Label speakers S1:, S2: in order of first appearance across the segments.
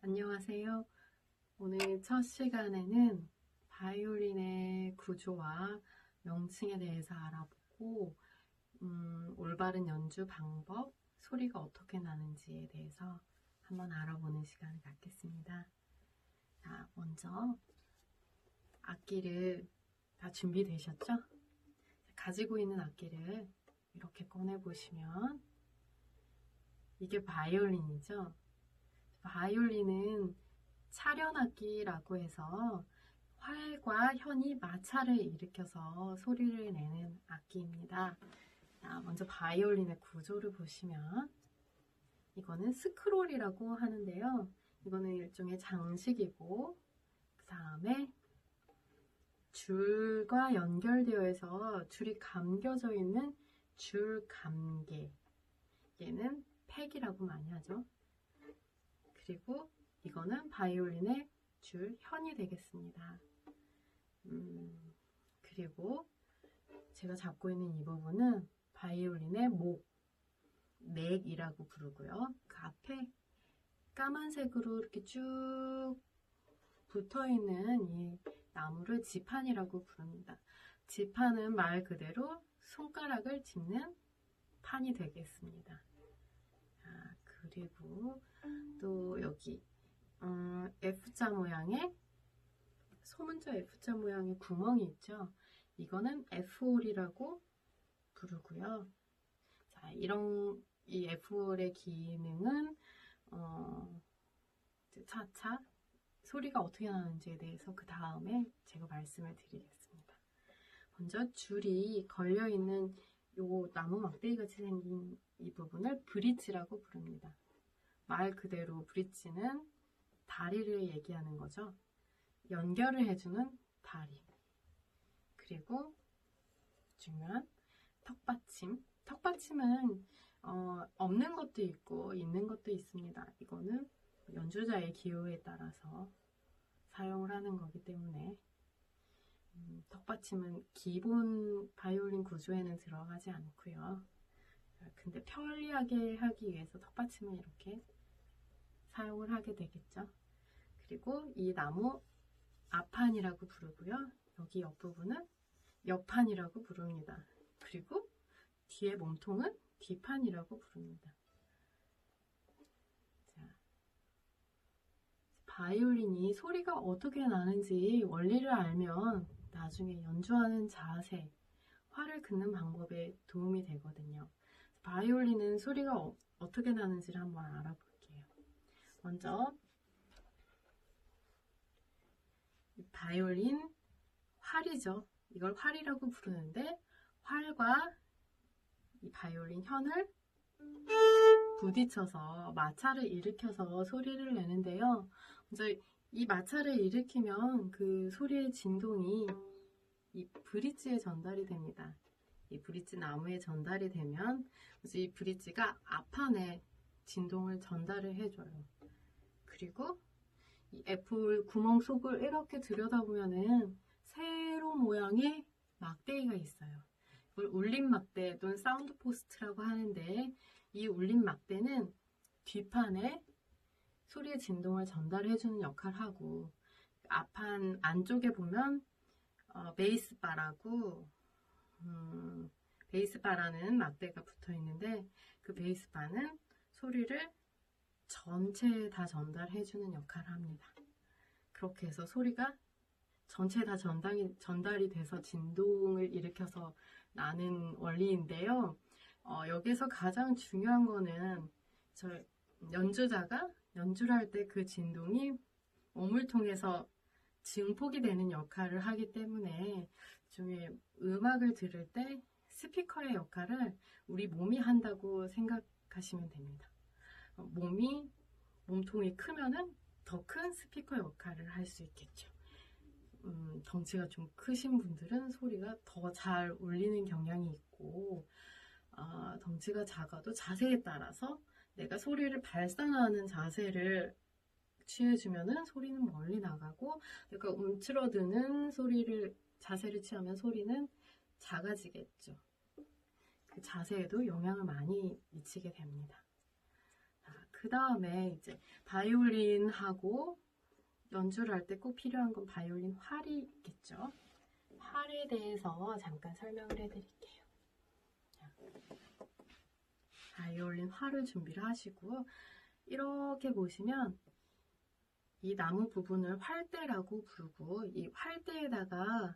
S1: 안녕하세요. 오늘 첫 시간에는 바이올린의 구조와 명칭에 대해서 알아보고 올바른 연주 방법, 소리가 어떻게 나는지에 대해서 한번 알아보는 시간을 갖겠습니다. 자, 먼저 악기를 다 준비되셨죠? 가지고 있는 악기를 이렇게 꺼내보시면 이게 바이올린이죠? 바이올린은 차련악기라고 해서 활과 현이 마찰을 일으켜서 소리를 내는 악기입니다. 자, 먼저 바이올린의 구조를 보시면 이거는 스크롤이라고 하는데요. 이거는 일종의 장식이고 그 다음에 줄과 연결되어 있어 줄이 감겨져 있는 줄감개, 얘는 팩이라고 많이 하죠. 그리고 이거는 바이올린의 줄현이 되겠습니다. 그리고 제가 잡고 있는 이 부분은 바이올린의 넥이라고 부르고요. 그 앞에 까만색으로 이렇게 쭉 붙어있는 이 나무를 지판이라고 부릅니다. 지판은 말 그대로 손가락을 짚는 판이 되겠습니다. 그리고 또 여기 F자 모양의 소문자 F자 모양의 구멍이 있죠. 이거는 F홀이라고 부르고요. 자, 이 F홀의 기능은 차차 소리가 어떻게 나는지에 대해서 그 다음에 제가 말씀을 드리겠습니다. 먼저 줄이 걸려있는 요 나무 막대기 같이 생긴 이 부분을 브릿지라고 부릅니다. 말 그대로 브릿지는 다리를 얘기하는 거죠. 연결을 해주는 다리. 그리고 중요한 턱받침. 턱받침은 없는 것도 있고 있는 것도 있습니다. 이거는 연주자의 기호에 따라서 사용을 하는 거기 때문에 턱받침은 기본 바이올린 구조에는 들어가지 않고요. 근데 편리하게 하기 위해서 턱받침을 이렇게 사용을 하게 되겠죠. 그리고 이 나무 앞판이라고 부르고요. 여기 옆부분은 옆판이라고 부릅니다. 그리고 뒤에 몸통은 뒷판이라고 부릅니다. 자, 바이올린이 소리가 어떻게 나는지 원리를 알면 나중에 연주하는 자세, 활을 긋는 방법에 도움이 되거든요. 바이올린은 소리가 어떻게 나는지를 한번 알아볼게요. 먼저 바이올린 활이죠. 이걸 활이라고 부르는데 활과 이 바이올린 현을 부딪혀서 마찰을 일으켜서 소리를 내는데요. 먼저 이 마찰을 일으키면 그 소리의 진동이 이 브릿지에 전달이 됩니다. 이 브릿지 나무에 전달이 되면 이 브릿지가 앞판에 진동을 전달을 해줘요. 그리고 이 애플 구멍 속을 이렇게 들여다보면은 세로 모양의 막대기가 있어요. 이걸 울림 막대 또는 사운드 포스트라고 하는데 이 울림 막대는 뒷판에 소리의 진동을 전달해주는 역할을 하고 앞판 안쪽에 보면 베이스바라고 베이스바라는 막대가 붙어 있는데 그 베이스바는 소리를 전체에 다 전달해주는 역할을 합니다. 그렇게 해서 소리가 전체에 다 전달이 돼서 진동을 일으켜서 나는 원리인데요. 여기서 가장 중요한 거는 연주자가 연주를 할 때 그 진동이 몸을 통해서 증폭이 되는 역할을 하기 때문에 일종의 음악을 들을 때 스피커의 역할을 우리 몸이 한다고 생각하시면 됩니다. 몸통이 크면은 더 큰 스피커 역할을 할 수 있겠죠. 덩치가 좀 크신 분들은 소리가 더 잘 울리는 경향이 있고 덩치가 작아도 자세에 따라서 내가 소리를 발산하는 자세를 취해주면은 소리는 멀리 나가고 내가 움츠러드는 자세를 취하면 소리는 작아지겠죠. 그 자세에도 영향을 많이 미치게 됩니다. 그 다음에 이제 바이올린하고 연주를 할 때 꼭 필요한 건 바이올린 활이 있겠죠. 활에 대해서 잠깐 설명을 해드릴게요. 바이올린 활을 준비를 하시고, 이렇게 보시면 이 나무 부분을 활대라고 부르고, 이 활대에다가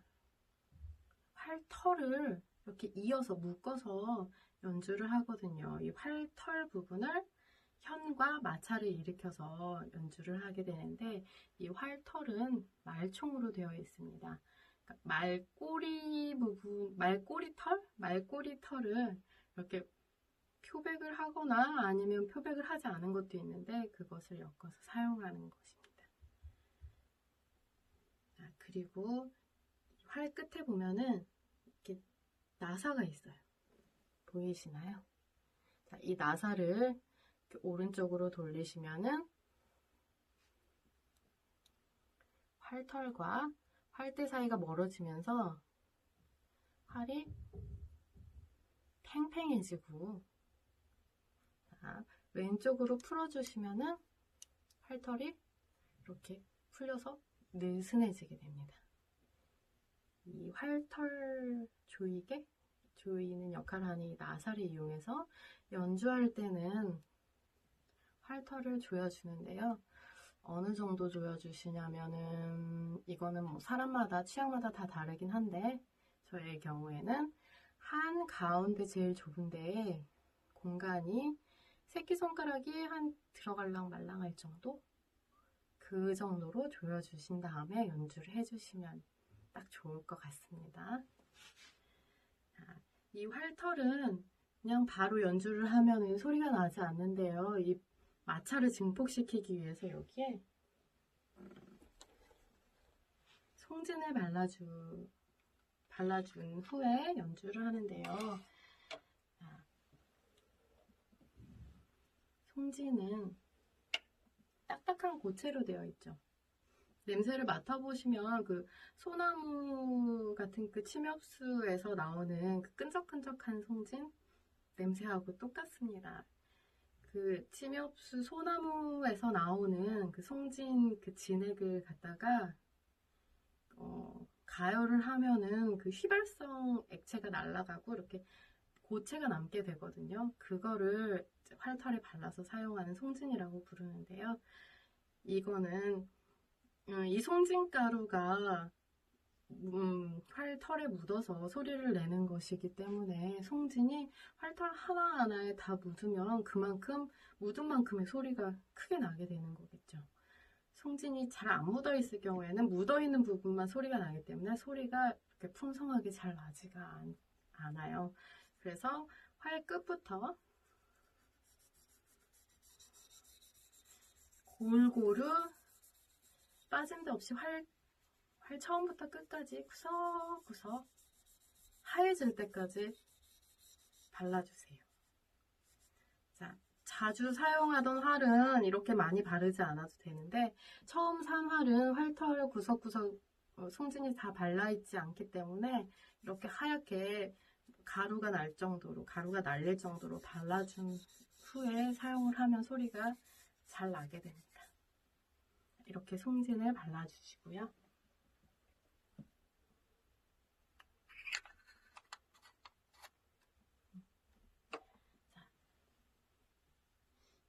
S1: 활털을 이렇게 이어서 묶어서 연주를 하거든요. 이 활털 부분을 현과 마찰을 일으켜서 연주를 하게 되는데, 이 활털은 말총으로 되어 있습니다. 그러니까 말꼬리 부분, 말꼬리 털을 이렇게 표백을 하거나 아니면 표백을 하지 않은 것도 있는데, 그것을 엮어서 사용하는 것입니다. 자, 그리고 활 끝에 보면은 이렇게 나사가 있어요. 보이시나요? 자, 이 나사를 오른쪽으로 돌리시면은 활털과 활대 사이가 멀어지면서 활이 팽팽해지고, 자, 왼쪽으로 풀어주시면은 활털이 이렇게 풀려서 느슨해지게 됩니다. 이 활털 조이는 역할을 하는 이 나사를 이용해서 연주할 때는 활털을 조여주는데요. 어느 정도 조여주시냐면은, 이거는 뭐 사람마다 취향마다 다 다르긴 한데, 저의 경우에는 한 가운데 제일 좁은 데에 공간이 새끼손가락이 한 들어갈랑 말랑할 정도? 그 정도로 조여주신 다음에 연주를 해주시면 딱 좋을 것 같습니다. 자, 이 활털은 그냥 바로 연주를 하면 소리가 나지 않는데요. 이 마찰을 증폭시키기 위해서 여기에 송진을 발라준 후에 연주를 하는데요. 자, 송진은 딱딱한 고체로 되어 있죠. 냄새를 맡아보시면 그 소나무 같은 그 침엽수에서 나오는 그 끈적끈적한 송진 냄새하고 똑같습니다. 그 침엽수 소나무에서 나오는 그 송진 그 진액을 갖다가 가열을 하면은 그 휘발성 액체가 날아가고 이렇게 고체가 남게 되거든요. 그거를 활털에 발라서 사용하는 송진이라고 부르는데요. 이거는 이 송진가루가 활털에 묻어서 소리를 내는 것이기 때문에 송진이 활털 하나하나에 다 묻으면 그만큼 묻은 만큼의 소리가 크게 나게 되는 거겠죠. 송진이 잘 안 묻어 있을 경우에는 묻어 있는 부분만 소리가 나기 때문에 소리가 이렇게 풍성하게 잘 나지가 않아요. 그래서 활 끝부터 골고루 빠짐도 없이 활 처음부터 끝까지 구석구석 하얘질 때까지 발라주세요. 자, 자주 사용하던 활은 이렇게 많이 바르지 않아도 되는데, 처음 산 활은 활털 구석구석 송진이 다 발라있지 않기 때문에 이렇게 하얗게 가루가 날릴 정도로 발라준 후에 사용을 하면 소리가 잘 나게 됩니다. 이렇게 송진을 발라주시고요.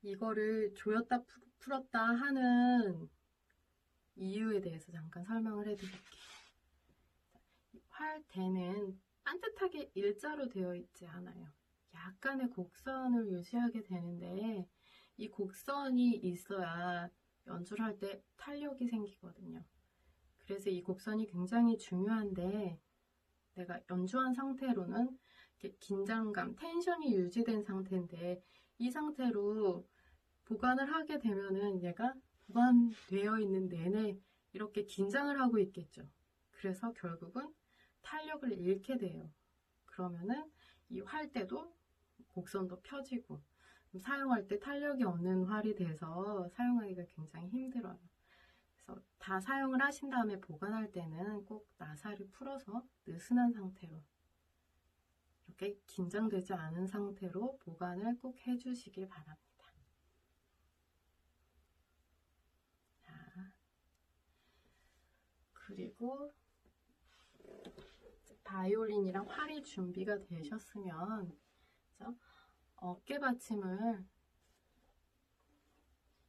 S1: 이거를 조였다 풀었다 하는 이유에 대해서 잠깐 설명을 해드릴게요. 활대는 반듯하게 일자로 되어 있지 않아요. 약간의 곡선을 유지하게 되는데, 이 곡선이 있어야 연주를 할 때 탄력이 생기거든요. 그래서 이 곡선이 굉장히 중요한데, 내가 연주한 상태로는 긴장감, 텐션이 유지된 상태인데, 이 상태로 보관을 하게 되면은 얘가 보관되어 있는 내내 이렇게 긴장을 하고 있겠죠. 그래서 결국은 탄력을 잃게 돼요. 그러면은 이 활대도 곡선도 펴지고 사용할 때 탄력이 없는 활이 돼서 사용하기가 굉장히 힘들어요. 그래서 다 사용을 하신 다음에 보관할 때는 꼭 나사를 풀어서 느슨한 상태로, 이렇게 긴장되지 않은 상태로 보관을 꼭 해주시길 바랍니다. 그리고 바이올린이랑 활이 준비가 되셨으면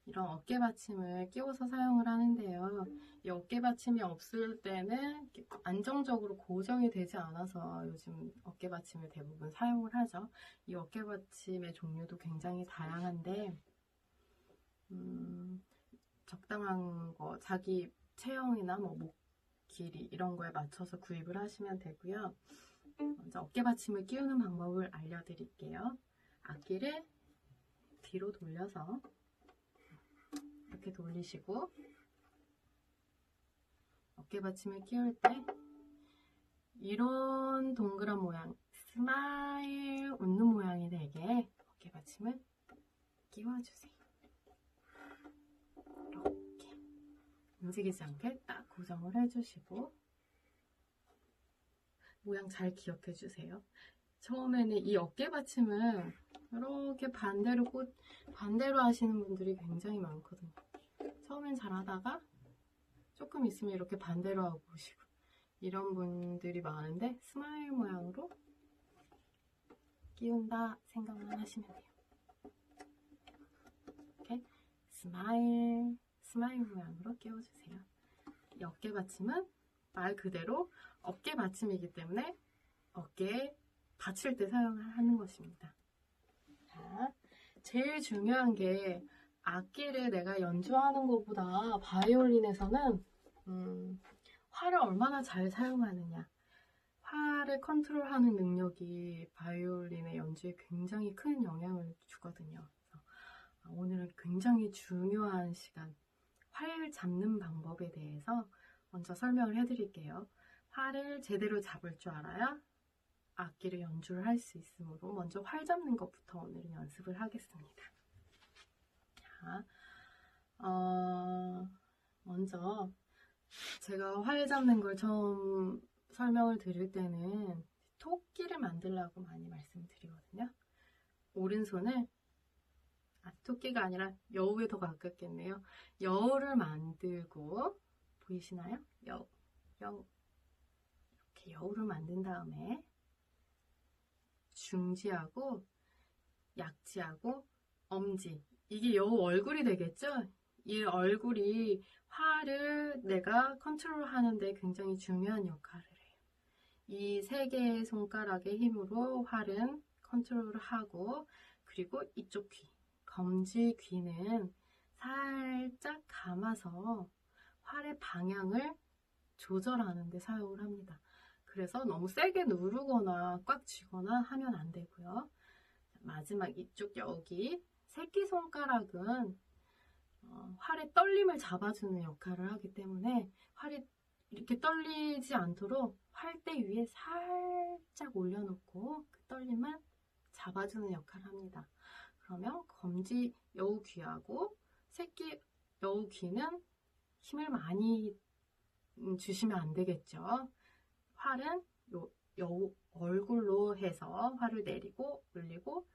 S1: 이런 어깨받침을 끼워서 사용을 하는데요. 이 어깨받침이 없을 때는 안정적으로 고정이 되지 않아서 요즘 어깨받침을 대부분 사용을 하죠. 이 어깨받침의 종류도 굉장히 다양한데 적당한 거, 자기 체형이나 목 길이 이런 거에 맞춰서 구입을 하시면 되고요. 먼저 어깨받침을 끼우는 방법을 알려드릴게요. 악기를 뒤로 돌려서 이렇게 돌리시고 어깨받침을 끼울 때 이런 동그란 모양, 스마일 웃는 모양이 되게 어깨받침을 끼워주세요. 이렇게 움직이지 않게 딱 고정을 해주시고 모양 잘 기억해 주세요. 처음에는 이 어깨받침을 이렇게 반대로 하시는 분들이 굉장히 많거든요. 처음엔 잘하다가 조금 있으면 이렇게 반대로 하고 오시고 이런 분들이 많은데 스마일 모양으로 끼운다 생각만 하시면 돼요. 이렇게 스마일 모양으로 끼워주세요. 이 어깨받침은 말 그대로 어깨받침이기 때문에 어깨에 받칠 때 사용하는 것입니다. 자, 제일 중요한 게 악기를 내가 연주하는 것보다 바이올린에서는 활을 얼마나 잘 사용하느냐, 활을 컨트롤하는 능력이 바이올린의 연주에 굉장히 큰 영향을 주거든요. 그래서 오늘은 굉장히 중요한 시간, 활 잡는 방법에 대해서 먼저 설명을 해드릴게요. 활을 제대로 잡을 줄 알아야 악기를 연주를 할 수 있으므로 먼저 활 잡는 것부터 오늘은 연습을 하겠습니다. 자, 먼저 제가 활 잡는 걸 처음 설명을 드릴 때는 토끼를 만들라고 많이 말씀을 드리거든요. 오른손을 토끼가 아니라 여우에 더 가깝겠네요. 여우를 만들고 보이시나요? 여우 이렇게 여우를 만든 다음에 중지하고 약지하고 엄지, 이게 여우 얼굴이 되겠죠? 이 얼굴이 활을 내가 컨트롤하는데 굉장히 중요한 역할을 해요. 이 세 개의 손가락의 힘으로 활은 컨트롤을 하고, 그리고 이쪽 귀, 검지 귀는 살짝 감아서 활의 방향을 조절하는 데 사용을 합니다. 그래서 너무 세게 누르거나 꽉 쥐거나 하면 안 되고요. 마지막 이쪽 여기 새끼손가락은 활의 떨림을 잡아주는 역할을 하기 때문에 활이 이렇게 떨리지 않도록 활대 위에 살짝 올려놓고 그 떨림만 잡아주는 역할을 합니다. 그러면 검지 여우 귀하고 새끼 여우 귀는 힘을 많이 주시면 안 되겠죠. 활은 여우 얼굴로 해서 활을 내리고 올리고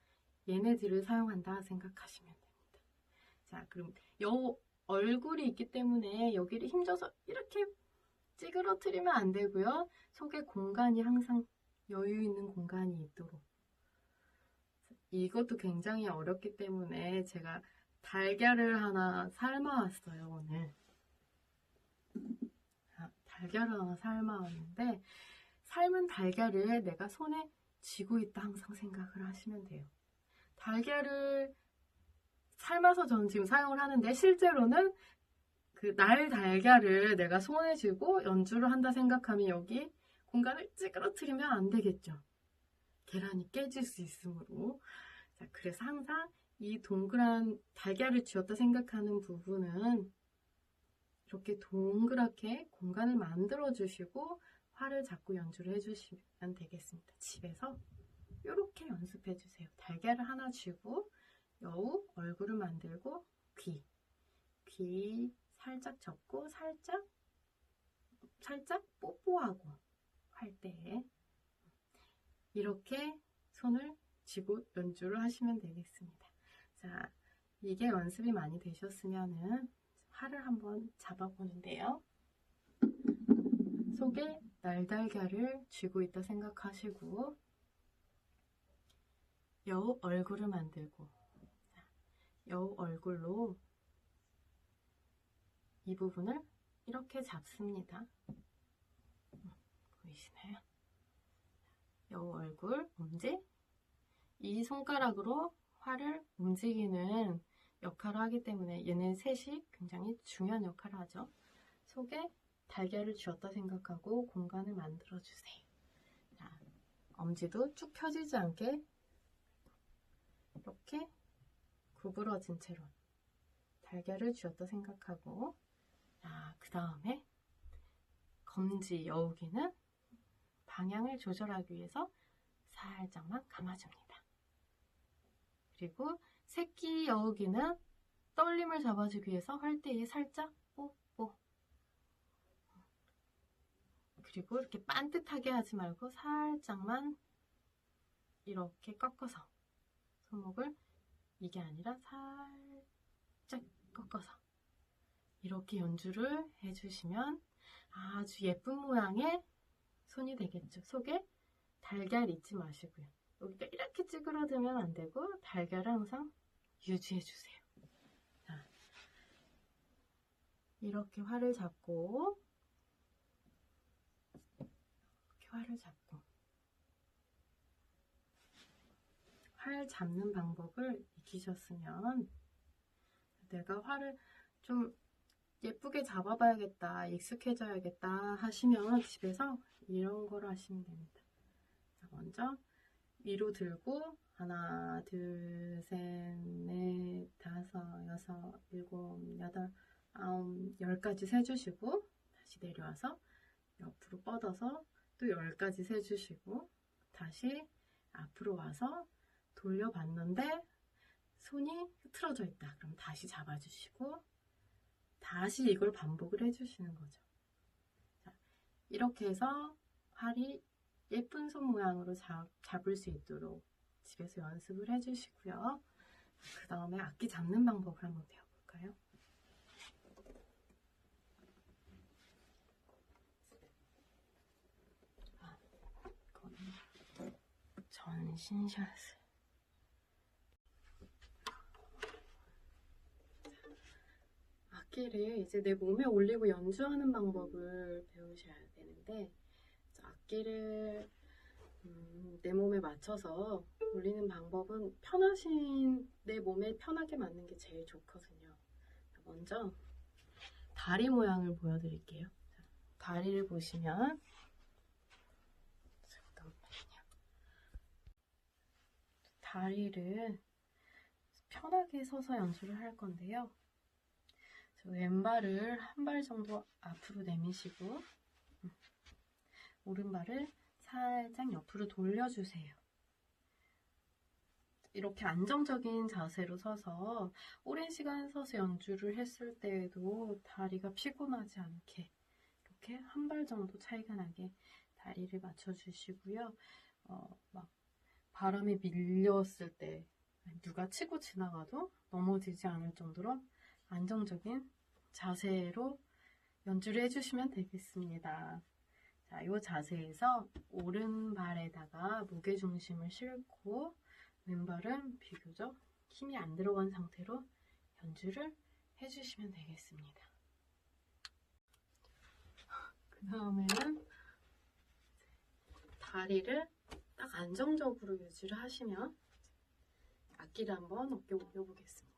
S1: 얘네들을 사용한다 생각하시면 됩니다. 자, 그럼 여우 얼굴이 있기 때문에 여기를 힘줘서 이렇게 찌그러뜨리면 안 되고요. 속에 공간이 항상 여유 있는 공간이 있도록. 이것도 굉장히 어렵기 때문에 제가 달걀을 하나 삶아왔어요, 오늘. 달걀을 하나 삶아왔는데 삶은 달걀을 내가 손에 쥐고 있다 항상 생각을 하시면 돼요. 달걀을 삶아서 저는 지금 사용을 하는데 실제로는 그 날 달걀을 내가 손에 쥐고 연주를 한다 생각하면 여기 공간을 찌그러뜨리면 안 되겠죠. 계란이 깨질 수 있으므로. 자, 그래서 항상 이 동그란 달걀을 쥐었다 생각하는 부분은 이렇게 동그랗게 공간을 만들어 주시고 활을 잡고 연주를 해주시면 되겠습니다. 집에서 이렇게 연습해 주세요. 달걀을 하나 쥐고 여우 얼굴을 만들고 귀 살짝 접고 살짝 뽀뽀하고 할 때 이렇게 손을 쥐고 연주를 하시면 되겠습니다. 자, 이게 연습이 많이 되셨으면은 활을 한번 잡아보는데요. 속에 날달걀을 쥐고 있다 생각하시고 여우 얼굴을 만들고 여우 얼굴로 이 부분을 이렇게 잡습니다. 보이시나요? 여우 얼굴, 엄지. 이 손가락으로 활을 움직이는 역할을 하기 때문에 얘네 셋이 굉장히 중요한 역할을 하죠. 속에 달걀을 쥐었다 생각하고 공간을 만들어주세요. 자, 엄지도 쭉 펴지지 않게 이렇게 구부러진 채로 달걀을 쥐었다 생각하고, 자, 그 다음에 검지 여우기는 방향을 조절하기 위해서 살짝만 감아줍니다. 그리고 새끼 여우기는 떨림을 잡아주기 위해서 활대에 살짝 뽀뽀. 그리고 이렇게 반듯하게 하지 말고 살짝만 이렇게 꺾어서 손목을, 이게 아니라 살짝 꺾어서 이렇게 연주를 해주시면 아주 예쁜 모양의 손이 되겠죠. 속에 달걀 잊지 마시고요. 여기가 이렇게 찌그러들면 안 되고 달걀을 항상 유지해 주세요. 자, 이렇게 활을 잡고 활 잡는 방법을 익히셨으면, 내가 활을 좀 예쁘게 잡아봐야겠다, 익숙해져야겠다 하시면 집에서 이런 걸 하시면 됩니다. 자, 먼저 위로 들고 하나, 둘, 셋, 넷, 다섯, 여섯, 일곱, 여덟, 아홉, 10까지 세주시고 다시 내려와서 옆으로 뻗어서 또 10까지 세주시고 다시 앞으로 와서 돌려봤는데 손이 흐트러져 있다. 그럼 다시 잡아주시고 다시 이걸 반복을 해주시는 거죠. 자, 이렇게 해서 활이 예쁜 손 모양으로 잡을 수 있도록 집에서 연습을 해주시고요. 그 다음에 악기 잡는 방법을 한번 배워볼까요? 전신샷을. 악기를 이제 내 몸에 올리고 연주하는 방법을 배우셔야 되는데, 악기를 내 몸에 맞춰서 올리는 방법은 편하신, 내 몸에 편하게 맞는 게 제일 좋거든요. 먼저 다리 모양을 보여드릴게요. 다리를 보시면, 다리를 편하게 서서 연주를 할 건데요. 왼발을 한 발 정도 앞으로 내미시고 오른발을 살짝 옆으로 돌려주세요. 이렇게 안정적인 자세로 서서 오랜 시간 서서 연주를 했을 때에도 다리가 피곤하지 않게 이렇게 한 발 정도 차이가 나게 다리를 맞춰주시고요. 막 바람에 밀렸을 때 누가 치고 지나가도 넘어지지 않을 정도로 안정적인 자세로 연주를 해주시면 되겠습니다. 자, 이 자세에서 오른발에다가 무게중심을 싣고 왼발은 비교적 힘이 안 들어간 상태로 연주를 해주시면 되겠습니다. 그 다음에는 다리를 딱 안정적으로 유지를 하시면 악기를 한번 어깨 올려보겠습니다.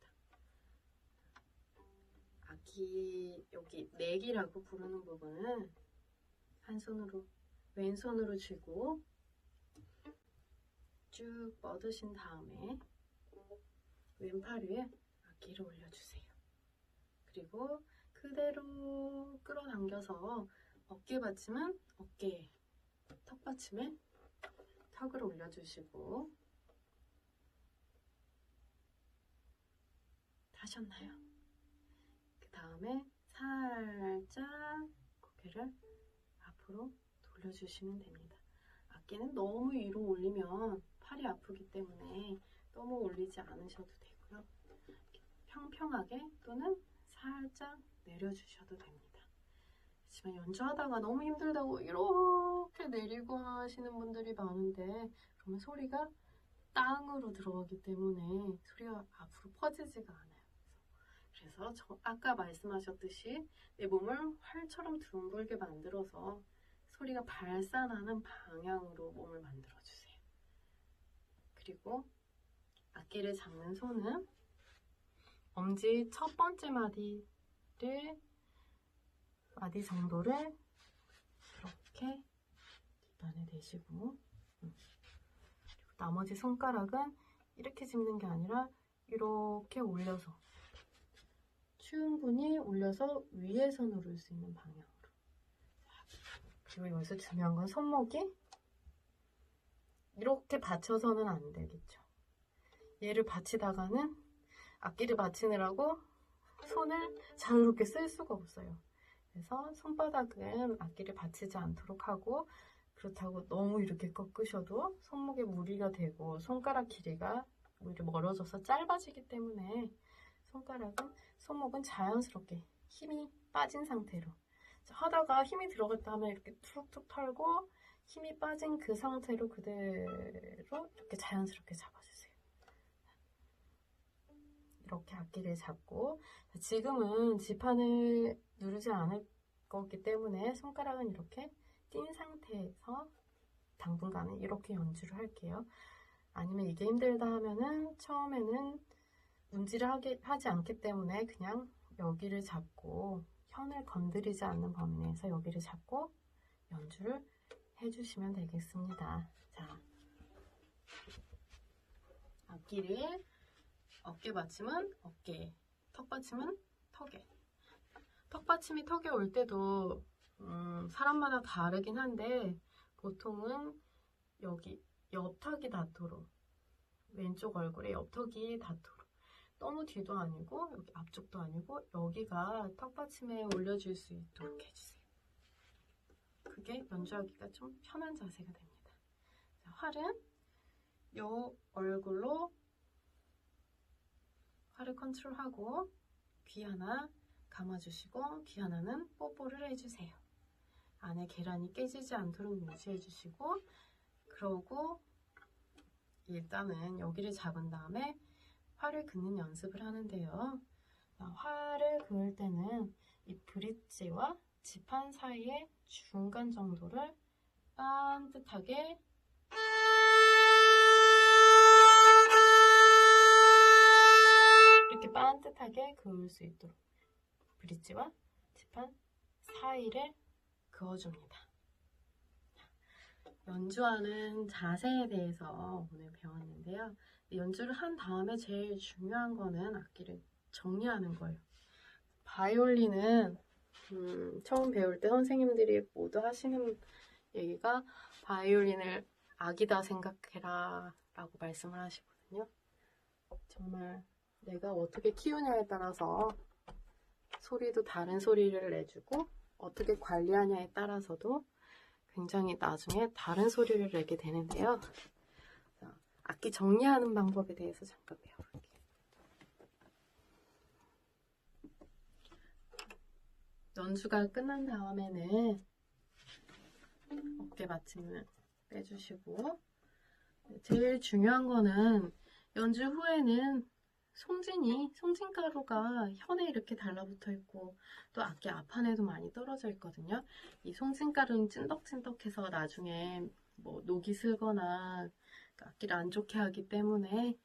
S1: 악기 여기 내기라고 부르는 부분은 한 손으로, 왼손으로 쥐고 쭉 뻗으신 다음에 왼팔 위에 악기를 올려주세요. 그리고 그대로 끌어당겨서 어깨 받침은 어깨에, 턱 받침에 턱을 올려주시고, 하셨나요? 그 다음에 살짝 고개를 앞으로 돌려주시면 됩니다. 악기는 너무 위로 올리면 팔이 아프기 때문에 너무 올리지 않으셔도 되고요. 평평하게 또는 살짝 내려주셔도 됩니다. 하지만 연주하다가 너무 힘들다고 이렇게 내리고 하시는 분들이 많은데 그러면 소리가 땅으로 들어가기 때문에 소리가 앞으로 퍼지지가 않아요. 그래서 아까 말씀하셨듯이 내 몸을 활처럼 둥글게 만들어서 소리가 발산하는 방향으로 몸을 만들어주세요. 그리고 악기를 잡는 손은 엄지 첫 번째 마디 정도를 이렇게 뒷판에 대시고, 그리고 나머지 손가락은 이렇게 짚는 게 아니라 이렇게 올려서, 충분히 올려서 위에서 누를 수 있는 방향으로. 그리고 여기서 중요한 건 손목이 이렇게 받쳐서는 안 되겠죠. 얘를 받치다가는 악기를 받치느라고 손을 자유롭게 쓸 수가 없어요. 그래서 손바닥은 악기를 받치지 않도록 하고, 그렇다고 너무 이렇게 꺾으셔도 손목에 무리가 되고 손가락 길이가 오히려 멀어져서 짧아지기 때문에 손목은 자연스럽게 힘이 빠진 상태로, 하다가 힘이 들어갔다 하면 이렇게 툭툭 털고 힘이 빠진 그 상태로 그대로 이렇게 자연스럽게 잡아주세요. 이렇게 악기를 잡고, 지금은 지판을 누르지 않을 거기 때문에 손가락은 이렇게 띈 상태에서 당분간은 이렇게 연주를 할게요. 아니면 이게 힘들다 하면은 처음에는 운지를 하지 않기 때문에 그냥 여기를 잡고 현을 건드리지 않는 범위 내에서 여기를 잡고 연주를 해주시면 되겠습니다. 자, 악기를 어깨 받침은 어깨, 턱 받침은 턱에. 턱 받침이 턱에 올 때도 사람마다 다르긴 한데 보통은 여기 옆턱이 닿도록, 왼쪽 얼굴에 옆턱이 닿도록, 너무 뒤도 아니고 여기 앞쪽도 아니고 여기가 턱 받침에 올려줄 수 있도록 해주세요. 그게 연주하기가 좀 편한 자세가 됩니다. 자, 활은 요 얼굴로 활을 컨트롤하고 귀 하나 감아주시고 귀 하나는 뽀뽀를 해주세요. 안에 계란이 깨지지 않도록 유지해주시고, 그러고 일단은 여기를 잡은 다음에 활을 긋는 연습을 하는데요. 활을 그을 때는 이 브릿지와 지판 사이의 중간 정도를 반듯하게 이렇게 반듯하게 그을 수 있도록 브릿지와 지판 사이를 그어줍니다. 연주하는 자세에 대해서 오늘 배웠는데요. 연주를 한 다음에 제일 중요한 거는 악기를 정리하는 거예요. 바이올린은 처음 배울 때 선생님들이 모두 하시는 얘기가 바이올린을 악이다 생각해라 라고 말씀을 하시거든요. 정말 내가 어떻게 키우냐에 따라서 소리도 다른 소리를 내주고 어떻게 관리하냐에 따라서도 굉장히 나중에 다른 소리를 내게 되는데요. 악기 정리하는 방법에 대해서 잠깐 배워볼게요. 연주가 끝난 다음에는 어깨 받침을 빼주시고, 제일 중요한 거는 연주 후에는 송진가루가 현에 이렇게 달라붙어 있고 또 악기 앞판에도 많이 떨어져 있거든요. 이 송진가루는 찐덕찐덕해서 나중에 뭐 녹이 슬거나 악기를 안 좋게 하기 때문에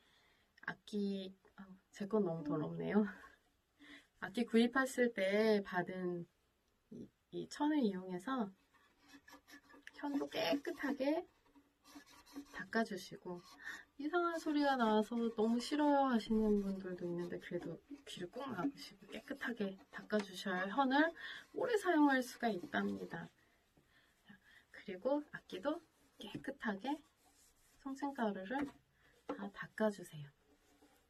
S1: 제 건 너무 더럽네요. 악기 구입했을 때 받은 이 천을 이용해서 현도 깨끗하게 닦아주시고, 이상한 소리가 나서 너무 싫어요 하시는 분들도 있는데 그래도 귀를 꾹 막으시고 깨끗하게 닦아주셔야 현을 오래 사용할 수가 있답니다. 그리고 악기도 깨끗하게 송진가루를 다 닦아주세요.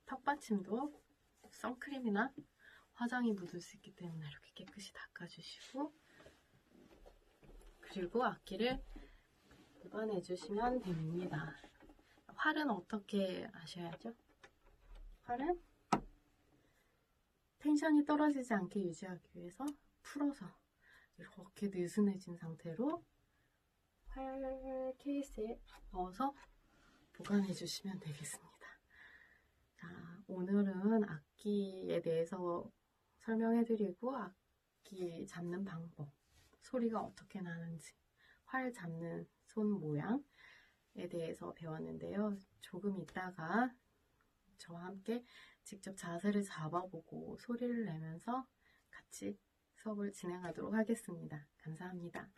S1: 턱받침도 선크림이나 화장이 묻을 수 있기 때문에 이렇게 깨끗이 닦아주시고, 그리고 악기를 보관해 주시면 됩니다. 활은 어떻게 하셔야죠? 활은 텐션이 떨어지지 않게 유지하기 위해서 풀어서 이렇게 느슨해진 상태로 활 케이스에 넣어서 보관해 주시면 되겠습니다. 자, 오늘은 악기에 대해서 설명해드리고 악기 잡는 방법, 소리가 어떻게 나는지, 활 잡는 손 모양에 대해서 배웠는데요. 조금 있다가 저와 함께 직접 자세를 잡아보고 소리를 내면서 같이 수업을 진행하도록 하겠습니다. 감사합니다.